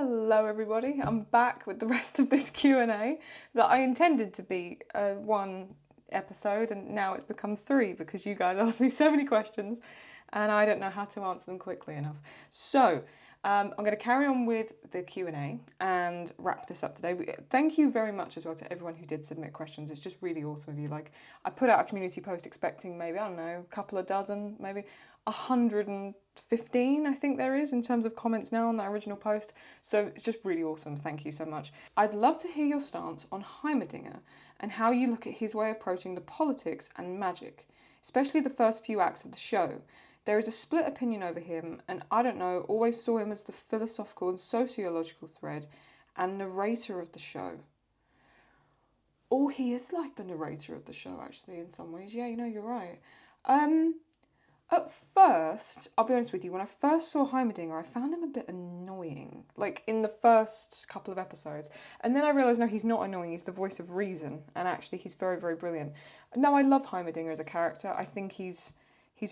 Hello everybody, I'm back with the rest of this Q&A that I intended to be one episode, and now it's become 3 because you guys asked me so many questions and I don't know how to answer them quickly enough. So I'm going to carry on with the Q&A and wrap this up today. Thank you very much as well to everyone who did submit questions. It's just really awesome of you. Like, I put out a community post expecting maybe, I don't know, a couple of dozen, maybe 115 I think there is in terms of comments now on that original post. So it's just really awesome. Thank you so much. I'd love to hear your stance on Heimerdinger and how you look at his way of approaching the politics and magic, especially the first few acts of the show. There is a split opinion over him, and I don't know, always saw him as the philosophical and sociological thread and narrator of the show. Oh, he is like the narrator of the show, actually, in some ways. Yeah, you know, you're right. At first, I'll be honest with you, when I first saw Heimerdinger, I found him a bit annoying, like in the first couple of episodes. And then I realised, no, he's not annoying, he's the voice of reason, and actually he's very, very brilliant. No, I love Heimerdinger as a character. I think he's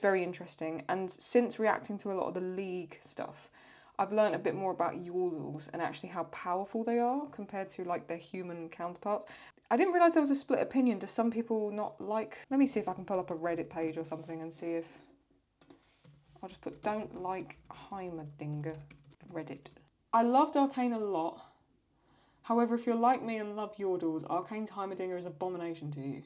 very interesting, and since reacting to a lot of the League stuff, I've learned a bit more about yordles and actually how powerful they are compared to like their human counterparts. I didn't realise there was a split opinion. Do some people not like... Let me see if I can pull up a Reddit page or something and see if... I'll just put don't like Heimerdinger Reddit. I loved Arcane a lot. However, if you're like me and love yordles, Arcane's Heimerdinger is an abomination to you.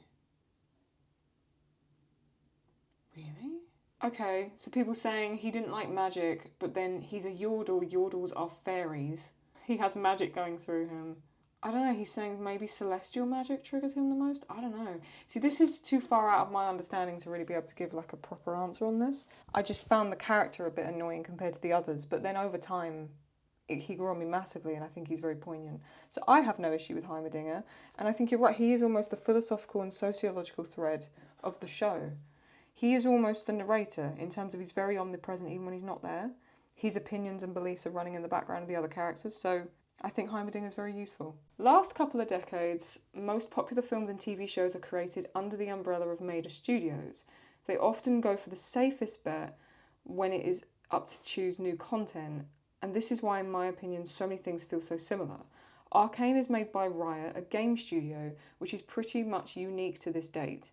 Really? Okay, so people saying he didn't like magic, but then he's a yordle. Yordles are fairies. He has magic going through him. I don't know, he's saying maybe celestial magic triggers him the most? I don't know. See, this is too far out of my understanding to really be able to give like a proper answer on this. I just found the character a bit annoying compared to the others, but then over time, he grew on me massively, and I think he's very poignant. So I have no issue with Heimerdinger, and I think you're right, he is almost the philosophical and sociological thread of the show. He is almost the narrator in terms of he's very omnipresent even when he's not there. His opinions and beliefs are running in the background of the other characters, so I think Heimerdinger is very useful. Last couple of decades, most popular films and TV shows are created under the umbrella of major studios. They often go for the safest bet when it is up to choose new content, and this is why, in my opinion, so many things feel so similar. Arcane is made by Riot, a game studio, which is pretty much unique to this date.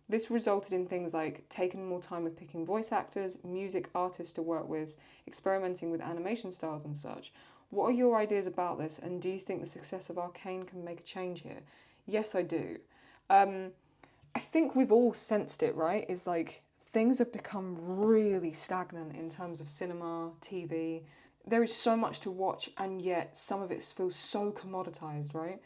This resulted in things like taking more time with picking voice actors, music artists to work with, experimenting with animation styles and such. What are your ideas about this, and do you think the success of Arcane can make a change here? Yes, I do. I think we've all sensed it, right? Is like things have become really stagnant in terms of cinema, TV. There is so much to watch, and yet some of it feels so commoditized, right?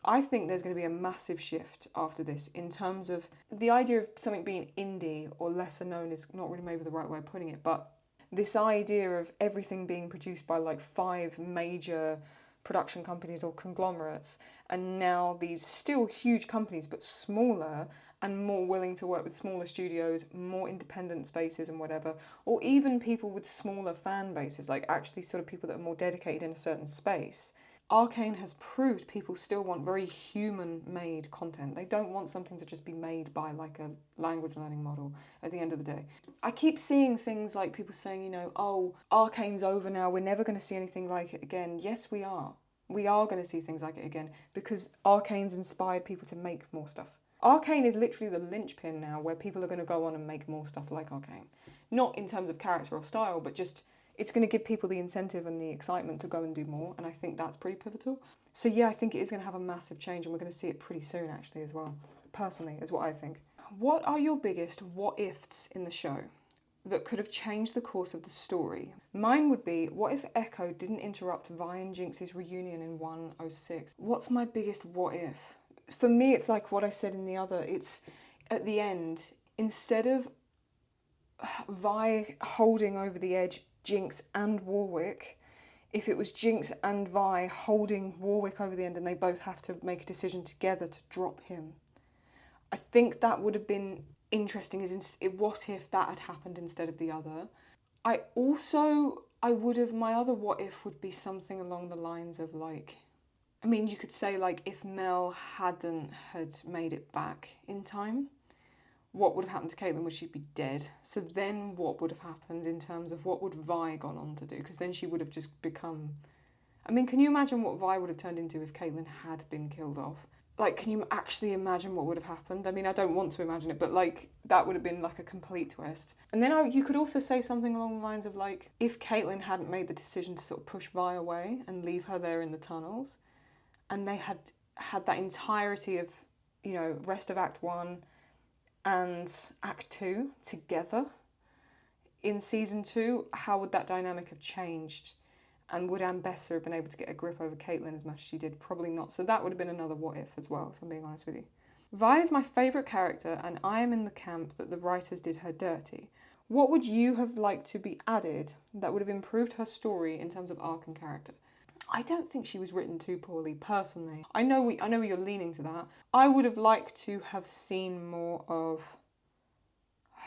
I think there's going to be a massive shift after this in terms of the idea of something being indie or lesser known is not really maybe the right way of putting it, but this idea of everything being produced by like 5 major production companies or conglomerates, and now these still huge companies but smaller and more willing to work with smaller studios, more independent spaces and whatever, or even people with smaller fan bases, like actually sort of people that are more dedicated in a certain space. Arcane has proved people still want very human-made content. They don't want something to just be made by like a language learning model at the end of the day. I keep seeing things like people saying, you know, oh, Arcane's over now, we're never going to see anything like it again. Yes, we are. We are going to see things like it again because Arcane's inspired people to make more stuff. Arcane is literally the linchpin now where people are going to go on and make more stuff like Arcane. Not in terms of character or style, but just... it's going to give people the incentive and the excitement to go and do more, and I think that's pretty pivotal. So yeah, I think it is going to have a massive change, and we're going to see it pretty soon actually as well, personally, is what I think. What are your biggest what-ifs in the show that could have changed the course of the story? Mine would be, what if Echo didn't interrupt Vi and Jinx's reunion in 106? What's my biggest what-if? For me, it's like what I said in the other, it's at the end, instead of Vi holding over the edge Jinx and Warwick, if it was Jinx and Vi holding Warwick over the end and they both have to make a decision together to drop him, I think that would have been interesting. What if that had happened instead of the other? My other what if would be something along the lines of like, I mean, you could say like if Mel had made it back in time, what would have happened to Caitlin? Would she be dead? So then what would have happened in terms of what would Vi gone on to do? Because then she would have just become I mean, can you imagine what Vi would have turned into if Caitlyn had been killed off? Like, can you actually imagine what would have happened? I mean, I don't want to imagine it, but like, that would have been like a complete twist. And then you could also say something along the lines of like, if Caitlyn hadn't made the decision to sort of push Vi away and leave her there in the tunnels, and they had that entirety of, you know, rest of Act 1 and Act 2 together in Season 2, how would that dynamic have changed? And would Anne Besser have been able to get a grip over Caitlyn as much as she did? Probably not. So that would have been another what if as well, if I'm being honest with you. Vi is my favourite character, and I am in the camp that the writers did her dirty. What would you have liked to be added that would have improved her story in terms of arc and character? I don't think she was written too poorly, personally. I know you're leaning to that. I would have liked to have seen more of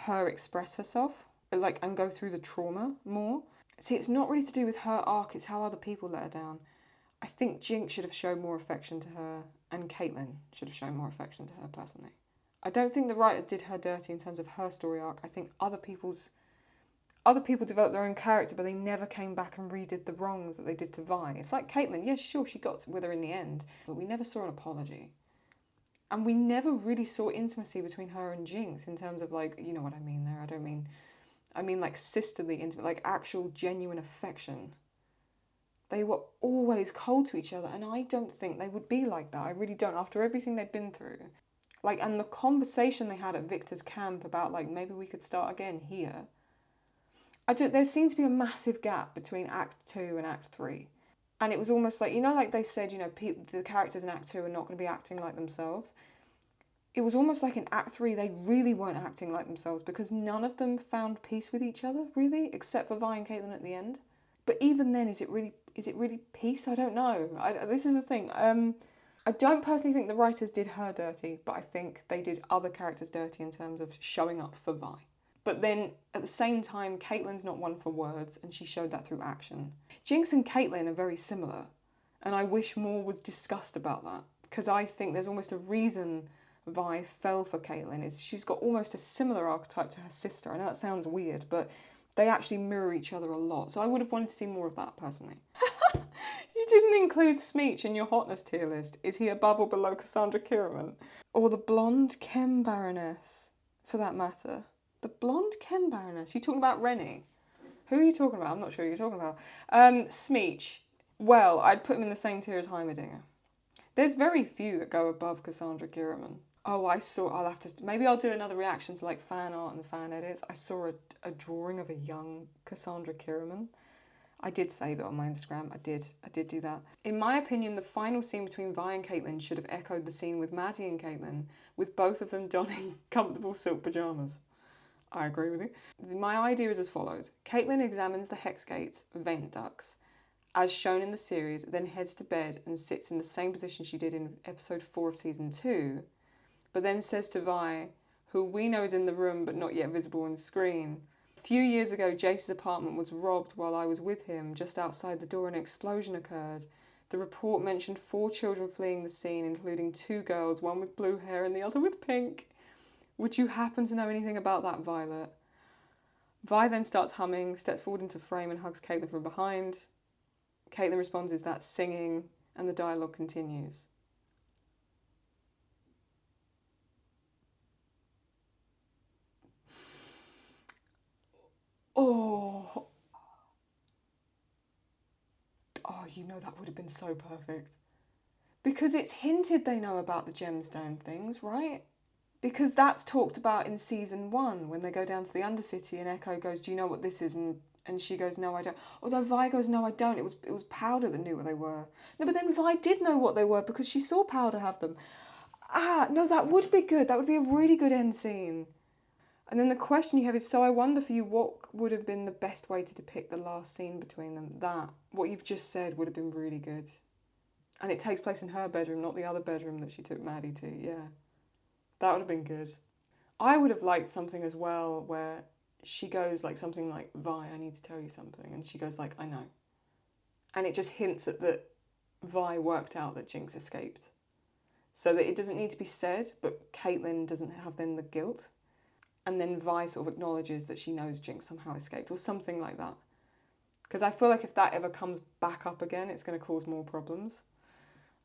her express herself, like, and go through the trauma more. See, it's not really to do with her arc, it's how other people let her down. I think Jinx should have shown more affection to her, and Caitlyn should have shown more affection to her, personally. I don't think the writers did her dirty in terms of her story arc. I think other people developed their own character, but they never came back and redid the wrongs that they did to Vi. It's like Caitlyn, yeah, sure, she got with her in the end, but we never saw an apology. And we never really saw intimacy between her and Jinx in terms of, like, you know what I mean there. I mean like sisterly intimate, like actual genuine affection. They were always cold to each other, and I don't think they would be like that. I really don't, after everything they'd been through. Like, and the conversation they had at Victor's camp about, like, maybe we could start again here. There seemed to be a massive gap between Act 2 and Act 3. And it was almost like, you know, like they said, you know, the characters in Act 2 are not going to be acting like themselves. It was almost like in Act 3 they really weren't acting like themselves because none of them found peace with each other, really, except for Vi and Caitlyn at the end. But even then, is it really peace? I don't know. This is the thing. I don't personally think the writers did her dirty, but I think they did other characters dirty in terms of showing up for Vi. But then, at the same time, Caitlyn's not one for words, and she showed that through action. Jinx and Caitlyn are very similar, and I wish more was discussed about that, because I think there's almost a reason Vi fell for Caitlyn. She's got almost a similar archetype to her sister. I know that sounds weird, but they actually mirror each other a lot, so I would have wanted to see more of that, personally. You didn't include Smeech in your hotness tier list. Is he above or below Cassandra Kierman? Or the blonde Chem Baroness, for that matter? The blonde Chem Baroness? You talking about Rennie? Who are you talking about? I'm not sure who you're talking about. Smeech. Well, I'd put him in the same tier as Heimerdinger. There's very few that go above Cassandra Kierman. Oh, maybe I'll do another reaction to like fan art and fan edits. I saw a drawing of a young Cassandra Kierman. I did save it on my Instagram. I did do that. In my opinion, the final scene between Vi and Caitlyn should have echoed the scene with Maddie and Caitlyn, with both of them donning comfortable silk pyjamas. I agree with you. My idea is as follows. Caitlyn examines the Hex Gate's vent ducts, as shown in the series, then heads to bed and sits in the same position she did in episode 4 of season 2, but then says to Vi, who we know is in the room but not yet visible on screen, a few years ago Jace's apartment was robbed while I was with him. Just outside the door an explosion occurred. The report mentioned 4 children fleeing the scene, including 2 girls, one with blue hair and the other with pink. Would you happen to know anything about that, Violet? Vi then starts humming, steps forward into frame and hugs Caitlyn from behind. Caitlyn responds, "Is that singing?" and the dialogue continues. Oh, you know that would have been so perfect. Because it's hinted they know about the gemstone things, right? Because that's talked about in season 1 when they go down to the Undercity and Echo goes, "Do you know what this is?" And she goes, "No, I don't." Although Vi goes, "No, I don't. It was Powder that knew what they were." No, but then Vi did know what they were because she saw Powder have them. No, that would be good. That would be a really good end scene. And then the question you have is, so I wonder for you, what would have been the best way to depict the last scene between them? What you've just said would have been really good. And it takes place in her bedroom, not the other bedroom that she took Maddie to, yeah. That would have been good. I would have liked something as well where she goes like something like, "Vi, I need to tell you something." And she goes like, "I know." And it just hints at that Vi worked out that Jinx escaped. So that it doesn't need to be said, but Caitlyn doesn't have then the guilt. And then Vi sort of acknowledges that she knows Jinx somehow escaped or something like that. Because I feel like if that ever comes back up again, it's going to cause more problems.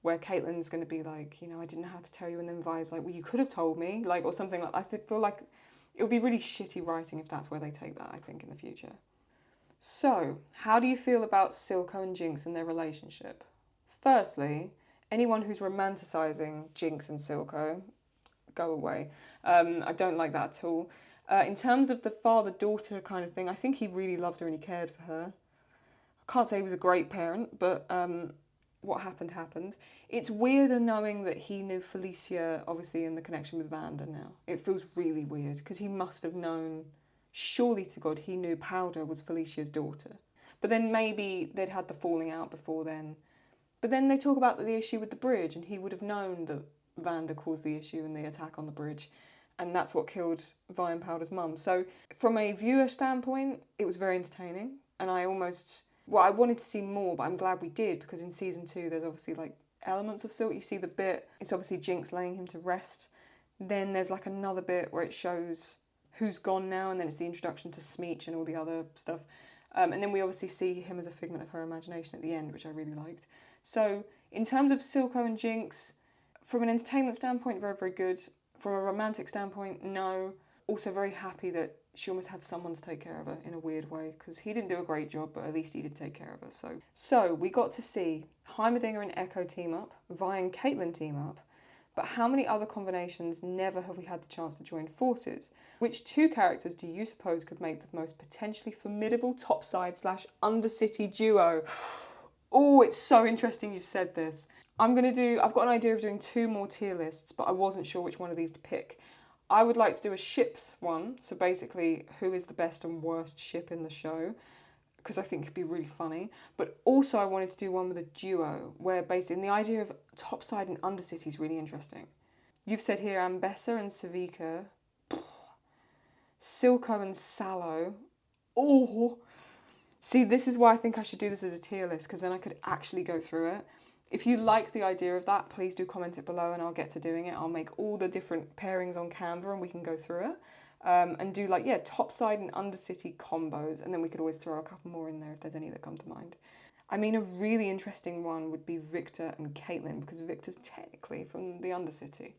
Where Caitlyn's going to be like, you know, I didn't know how to tell you, and then Vi's like, well, you could have told me, like, or something like. Feel like it would be really shitty writing if that's where they take that. I think in the future. So, how do you feel about Silco and Jinx and their relationship? Firstly, anyone who's romanticising Jinx and Silco, go away. I don't like that at all. In terms of the father-daughter kind of thing, I think he really loved her and he cared for her. I can't say he was a great parent, but what happened happened. It's weirder knowing that he knew Felicia, obviously, in the connection with Vanda now. It feels really weird, because he must have known, surely to God, he knew Powder was Felicia's daughter. But then maybe they'd had the falling out before then. But then they talk about the issue with the bridge, and he would have known that Vanda caused the issue and the attack on the bridge, and that's what killed Vi and Powder's mum. So from a viewer standpoint, it was very entertaining, and I wanted to see more, but I'm glad we did, because in season 2 there's obviously like elements of Silk. You see the bit, it's obviously Jinx laying him to rest. Then there's like another bit where it shows who's gone now, and then it's the introduction to Smeech and all the other stuff. And then we obviously see him as a figment of her imagination at the end, which I really liked. So in terms of Silco and Jinx, from an entertainment standpoint, very, very good. From a romantic standpoint, no. Also very happy that she almost had someone to take care of her in a weird way, because he didn't do a great job, but at least he did take care of her. So we got to see Heimerdinger and Echo team up, Vi and Caitlyn team up, but how many other combinations never have we had the chance to join forces? Which 2 characters do you suppose could make the most potentially formidable topside/undercity duo? Oh, it's so interesting you've said this. I've got an idea of doing 2 more tier lists, but I wasn't sure which one of these to pick. I would like to do a ships one, so basically who is the best and worst ship in the show, because I think it'd be really funny. But also I wanted to do one with a duo, where basically the idea of topside and undercity is really interesting. You've said here Ambessa and Savika, Silco and Sallow. Oh, see, this is why I think I should do this as a tier list, because then I could actually go through it. If you like the idea of that, please do comment it below and I'll get to doing it. I'll make all the different pairings on Canva and we can go through it. And do topside and undercity combos, and then we could always throw a couple more in there if there's any that come to mind. I mean, a really interesting one would be Victor and Caitlyn, because Victor's technically from the undercity.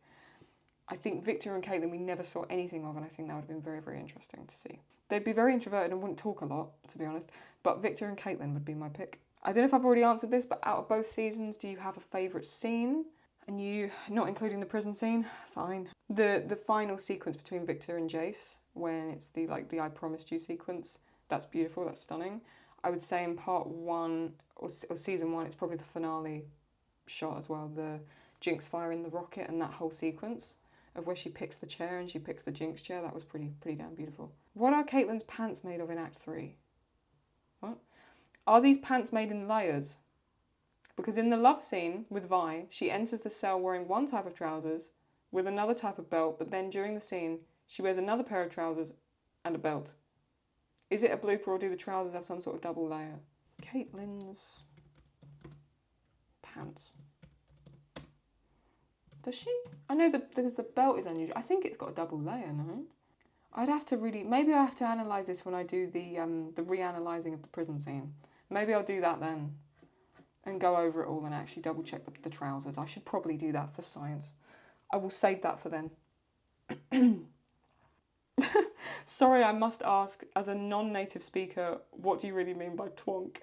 I think Victor and Caitlyn we never saw anything of, and I think that would have been very, very interesting to see. They'd be very introverted and wouldn't talk a lot, to be honest, but Victor and Caitlyn would be my pick. I don't know if I've already answered this, but out of both seasons, do you have a favourite scene? And you, not including the prison scene, fine. The final sequence between Victor and Jace, when it's the I promised you sequence, that's beautiful, that's stunning. I would say in part 1, or season 1, it's probably the finale shot as well, the Jinx firing the rocket and that whole sequence of where she picks the chair and she picks the Jinx chair, that was pretty damn beautiful. What are Caitlyn's pants made of in Act 3? What? Are these pants made in layers? Because in the love scene with Vi, she enters the cell wearing one type of trousers with another type of belt, but then during the scene, she wears another pair of trousers and a belt. Is it a blooper, or do the trousers have some sort of double layer? Caitlyn's pants. Does she? I know because the belt is unusual. I think it's got a double layer, no? I'd have to maybe I have to analyse this when I do the reanalysing of the prison scene. Maybe I'll do that then and go over it all and actually double check the trousers. I should probably do that for science. I will save that for then. Sorry, I must ask, as a non-native speaker, what do you really mean by twonk?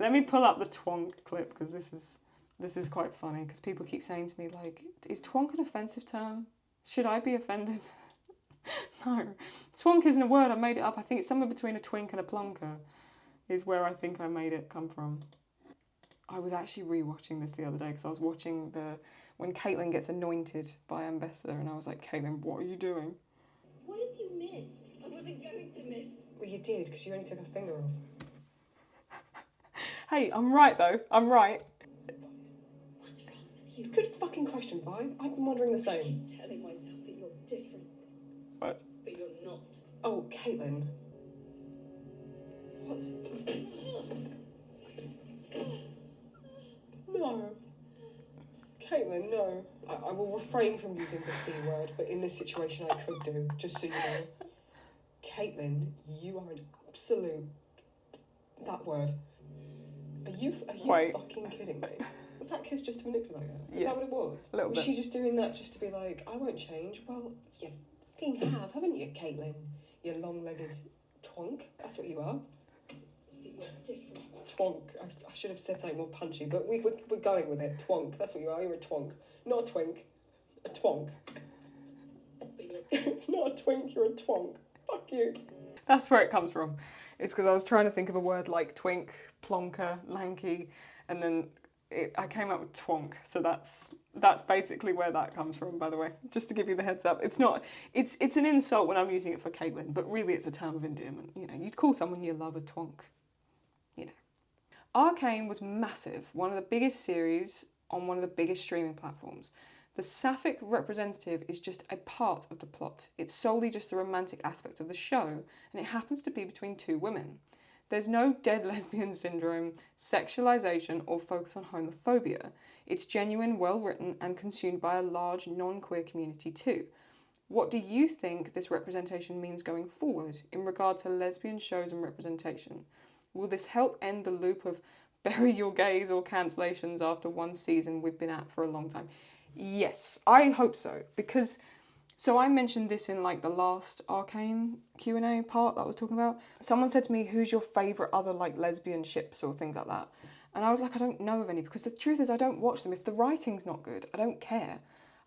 Let me pull up the twonk clip, because this is quite funny, because people keep saying to me, like, is twonk an offensive term? Should I be offended? No. Twonk isn't a word, I made it up. I think it's somewhere between a twink and a plunker is where I think I made it come from. I was actually rewatching this the other day, because I was watching when Caitlyn gets anointed by Ambessa, and I was like, Caitlyn, what are you doing? What have you missed? I wasn't going to miss. Well, you did, because you only took a finger off. Hey, I'm right though. I'm right. What's wrong with you? Good fucking question, Vi. I've been wondering the same. I keep telling myself that you're different. What? But you're not. Oh, Caitlyn. What? No. Caitlyn, no. I will refrain from using the C word, but in this situation I could do, just so you know. Caitlyn, you are an absolute That word. Are you Wait. fucking kidding me? Was that kiss just to manipulate her? Is Yes. that what it was? A little Was bit. she just doing that just to be like, I won't change? Well, you fucking have, haven't you, Caitlin? You long-legged twonk. That's what you are. You're different. Twonk. I should have said something more punchy, but we're going with it. Twonk. That's what you are. You're a twonk. Not a twink. A twonk. But you're Not a twink, you're a twonk. Fuck you. That's where it comes from. It's because I was trying to think of a word like twink, plonker, lanky, and then I came up with twonk. So that's basically where that comes from, by the way. Just to give you the heads up. It's not, it's an insult when I'm using it for Caitlin, but really it's a term of endearment. You know, you'd call someone you love a twonk. You know. Arcane was massive, one of the biggest series on one of the biggest streaming platforms. The sapphic representative is just a part of the plot. It's solely just the romantic aspect of the show, and it happens to be between two women. There's no dead lesbian syndrome, sexualization, or focus on homophobia. It's genuine, well-written, and consumed by a large non-queer community too. What do you think this representation means going forward in regard to lesbian shows and representation? Will this help end the loop of bury your gays or cancellations after one season we've been at for a long time? Yes, I hope so, because so I mentioned this in like the last Arcane Q&A part that I was talking about. Someone said to me, who's your favourite other like lesbian ships or things like that? And I was like, I don't know of any, because the truth is I don't watch them. If the writing's not good, I don't care.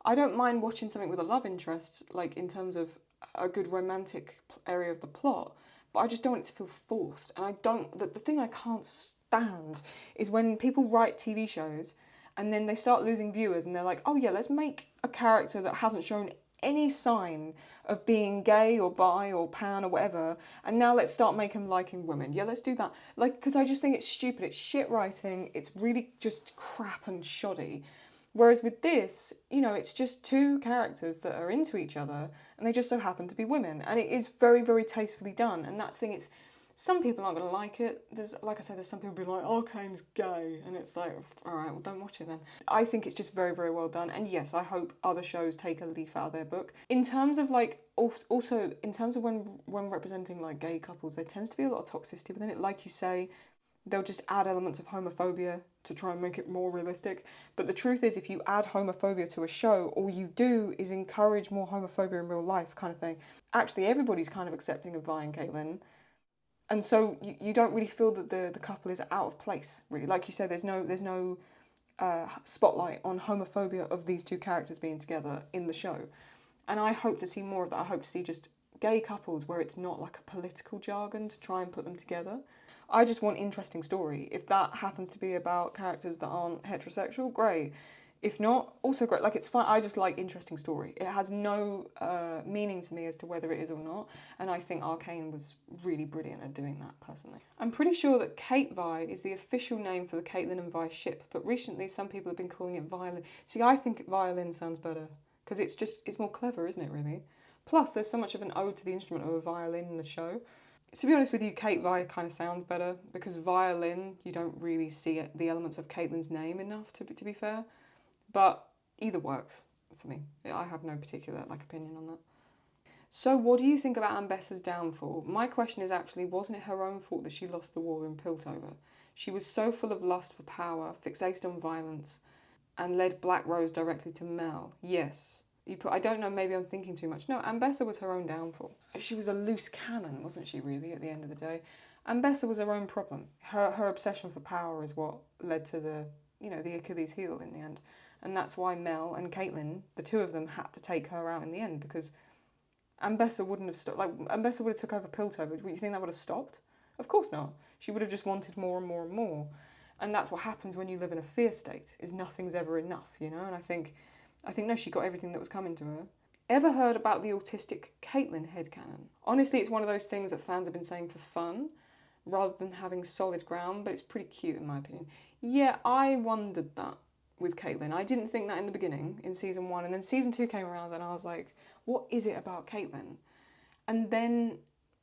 I don't mind watching something with a love interest, like in terms of a good romantic area of the plot, but I just don't want it to feel forced. And I don't, the thing I can't stand is when people write TV shows and then they start losing viewers and they're like, oh yeah, let's make a character that hasn't shown any sign of being gay or bi or pan or whatever, and now let's start making them liking women. Yeah, let's do that. Like, because I just think it's stupid. It's shit writing. It's really just crap and shoddy. Whereas with this, you know, it's just two characters that are into each other and they just so happen to be women. And it is very, very tastefully done. And that's the thing, it's, some people aren't going to like it. There's, like I said, there's some people be like, Arcane's gay. And it's like, all right, well, don't watch it then. I think it's just very, very well done. And yes, I hope other shows take a leaf out of their book. In terms of like, also in terms of when representing like gay couples, there tends to be a lot of toxicity within it. Like you say, they'll just add elements of homophobia to try and make it more realistic. But the truth is, if you add homophobia to a show, all you do is encourage more homophobia in real life kind of thing. Actually, everybody's kind of accepting of Vi and Caitlin. And so you don't really feel that the couple is out of place, really. Like you said, there's no spotlight on homophobia of these two characters being together in the show. And I hope to see more of that. I hope to see just gay couples where it's not like a political jargon to try and put them together. I just want interesting story. If that happens to be about characters that aren't heterosexual, great. If not, also great. Like, it's fine. I just like interesting story. It has no meaning to me as to whether it is or not. And I think Arcane was really brilliant at doing that, personally. I'm pretty sure that Kate Vi is the official name for the Caitlin and Vi ship. But recently, some people have been calling it Violin. See, I think Violin sounds better. Because it's more clever, isn't it, really? Plus, there's so much of an ode to the instrument of a violin in the show. To be honest with you, Kate Vi kind of sounds better. Because violin, you don't really see the elements of Caitlin's name enough, to be fair. But either works for me. I have no particular opinion on that. So what do you think about Ambessa's downfall? My question is actually, wasn't it her own fault that she lost the war in Piltover? She was so full of lust for power, fixated on violence, and led Black Rose directly to Mel. Yes. I don't know, maybe I'm thinking too much. No, Ambessa was her own downfall. She was a loose cannon, wasn't she, really, at the end of the day? Ambessa was her own problem. Her obsession for power is what led to the Achilles heel in the end. And that's why Mel and Caitlin, the two of them, had to take her out in the end, because Ambessa wouldn't have stopped. Ambessa would have took over Piltover. Do you think that would have stopped? Of course not. She would have just wanted more and more and more. And that's what happens when you live in a fear state, is nothing's ever enough, And I think no, she got everything that was coming to her. Ever heard about the autistic Caitlin headcanon? Honestly, it's one of those things that fans have been saying for fun, rather than having solid ground, but it's pretty cute in my opinion. Yeah, I wondered that with Caitlin. I didn't think that in the beginning, in season 1, and then season 2 came around and I was like, what is it about Caitlin? And then,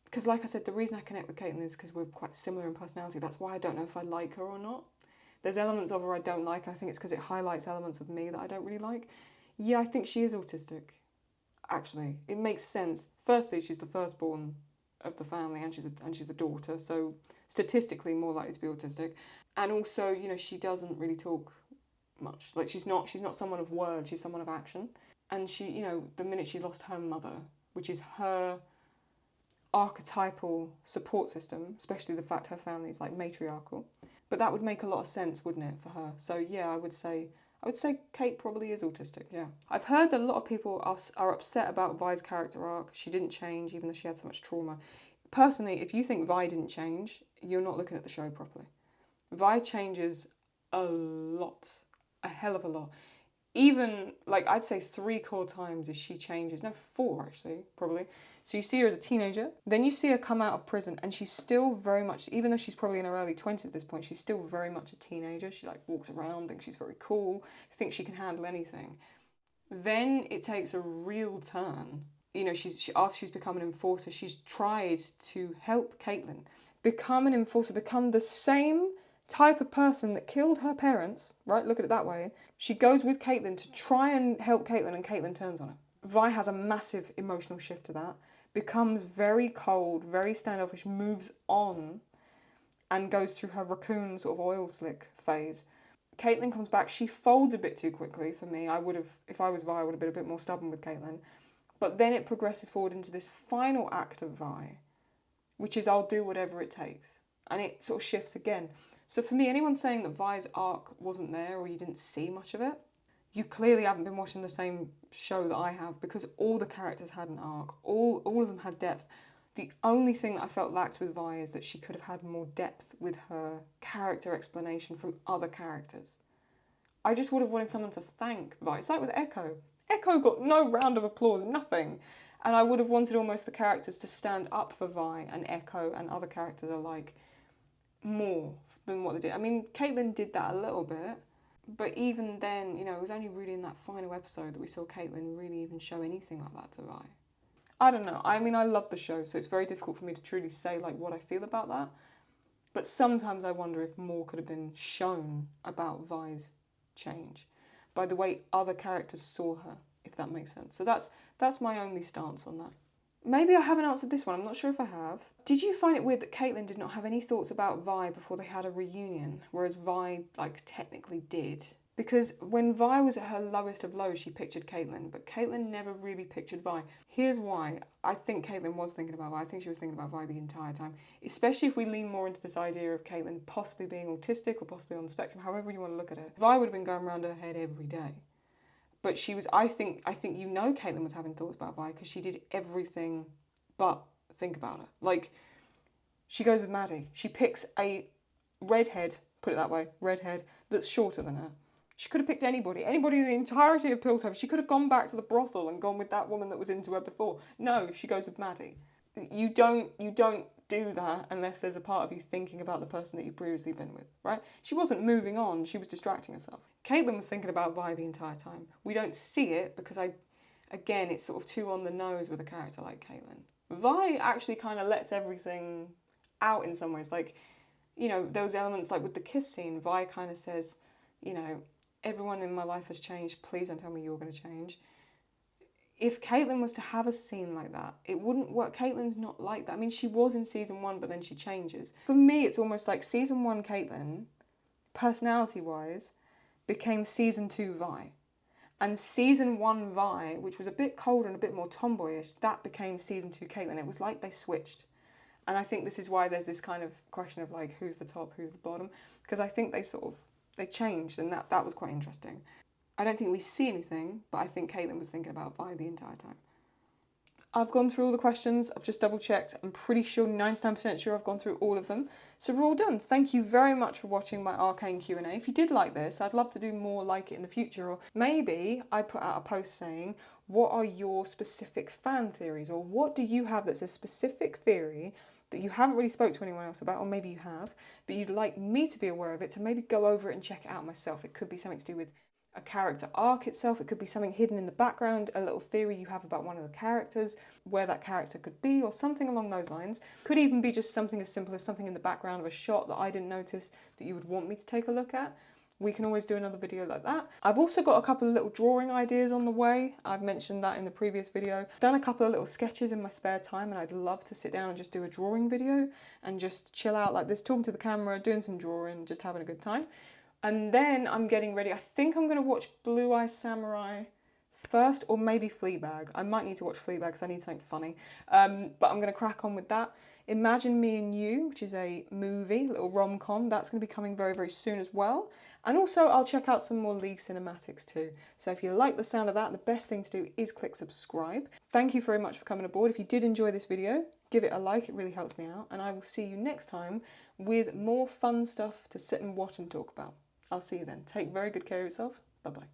because like I said, the reason I connect with Caitlin is because we're quite similar in personality. That's why I don't know if I like her or not. There's elements of her I don't like, and I think it's because it highlights elements of me that I don't really like. Yeah, I think she is autistic, actually. It makes sense. Firstly, she's the firstborn of the family, and she's a daughter, so statistically more likely to be autistic. And also, you know, she doesn't really talk much. Like she's not someone of words, she's someone of action. And she, you know, the minute she lost her mother, which is her archetypal support system, especially the fact her family is like matriarchal. But that would make a lot of sense, wouldn't it, for her? So yeah, I would say Kate probably is autistic, yeah. I've heard a lot of people are upset about Vi's character arc. She didn't change, even though she had so much trauma. Personally, if you think Vi didn't change, you're not looking at the show properly. Vi changes a lot, a hell of a lot. Even, like, I'd say 3 core times as she changes. No, 4 actually, probably. So you see her as a teenager, then you see her come out of prison, and she's still very much, even though she's probably in her early 20s at this point, she's still very much a teenager. She, like, walks around, thinks she's very cool, thinks she can handle anything. Then it takes a real turn. You know, after she's become an enforcer, she's tried to help Caitlin become an enforcer, become the same type of person that killed her parents, right? Look at it that way. She goes with Caitlin to try and help Caitlin, and Caitlin turns on her. Vi has a massive emotional shift to that, becomes very cold, very standoffish, moves on, and goes through her raccoon sort of oil slick phase. Caitlin comes back. She folds a bit too quickly for me. I would have, if I was Vi, I would have been a bit more stubborn with Caitlin. But then it progresses forward into this final act of Vi, which is I'll do whatever it takes. And it sort of shifts again. So for me, anyone saying that Vi's arc wasn't there or you didn't see much of it, you clearly haven't been watching the same show that I have, because all the characters had an arc. All of them had depth. The only thing that I felt lacked with Vi is that she could have had more depth with her character explanation from other characters. I just would have wanted someone to thank Vi. It's like with Echo. Echo got no round of applause, nothing. And I would have wanted almost the characters to stand up for Vi and Echo and other characters alike more than what they did. I mean, Caitlin did that a little bit, but even then, you know, it was only really in that final episode that we saw Caitlin really even show anything like that to Vi. I don't know. I mean, I love the show, so it's very difficult for me to truly say like what I feel about that. But sometimes I wonder if more could have been shown about Vi's change by the way other characters saw her, if that makes sense. So that's my only stance on that. Maybe I haven't answered this one, I'm not sure if I have. Did you find it weird that Caitlin did not have any thoughts about Vi before they had a reunion, whereas Vi, like, technically did? Because when Vi was at her lowest of lows, she pictured Caitlin, but Caitlin never really pictured Vi. Here's why. I think Caitlin was thinking about Vi. I think she was thinking about Vi the entire time, especially if we lean more into this idea of Caitlin possibly being autistic or possibly on the spectrum, however you want to look at it. Vi would have been going around her head every day. But she was, I think you know Caitlin was having thoughts about Vi because she did everything but think about her. Like, she goes with Maddie. She picks a redhead, put it that way, redhead, that's shorter than her. She could have picked anybody in the entirety of Piltover. She could have gone back to the brothel and gone with that woman that was into her before. No, she goes with Maddie. You don't do that unless there's a part of you thinking about the person that you've previously been with, right? She wasn't moving on, she was distracting herself. Caitlin was thinking about Vi the entire time. We don't see it because again, it's sort of too on the nose with a character like Caitlin. Vi actually kind of lets everything out in some ways. Like, you know, those elements like with the kiss scene, Vi kind of says, you know, everyone in my life has changed, please don't tell me you're going to change. If Caitlin was to have a scene like that, it wouldn't work. Caitlin's not like that. I mean, she was in season 1, but then she changes. For me, it's almost like season 1 Caitlin, personality-wise, became season 2 Vi. And season 1 Vi, which was a bit colder and a bit more tomboyish, that became season 2 Caitlin. It was like they switched. And I think this is why there's this kind of question of like, who's the top, who's the bottom? Because I think they changed, and that was quite interesting. I don't think we see anything, but I think Caitlin was thinking about Vi the entire time. I've gone through all the questions, I've just double checked. I'm pretty sure, 99% sure I've gone through all of them. So we're all done. Thank you very much for watching my Arcane Q&A. If you did like this, I'd love to do more like it in the future. Or maybe I put out a post saying, what are your specific fan theories? Or what do you have that's a specific theory that you haven't really spoke to anyone else about, or maybe you have, but you'd like me to be aware of it, to maybe go over it and check it out myself. It could be something to do with a character arc itself, it could be something hidden in the background, a little theory you have about one of the characters, where that character could be, or something along those lines. Could even be just something as simple as something in the background of a shot that I didn't notice that you would want me to take a look at. we can always do another video like that. I've also got a couple of little drawing ideas on the way. I've mentioned that in the previous video. I've done a couple of little sketches in my spare time, and I'd love to sit down and just do a drawing video and just chill out like this, talking to the camera, doing some drawing, just having a good time. And then I'm getting ready. I think I'm going to watch Blue Eye Samurai first, or maybe Fleabag. I might need to watch Fleabag because I need something funny. But I'm going to crack on with that. Imagine Me and You, which is a movie, a little rom-com, that's going to be coming very, very soon as well. And also I'll check out some more League cinematics too. So if you like the sound of that, the best thing to do is click subscribe. Thank you very much for coming aboard. If you did enjoy this video, give it a like, it really helps me out. And I will see you next time with more fun stuff to sit and watch and talk about. I'll see you then. Take very good care of yourself. Bye-bye.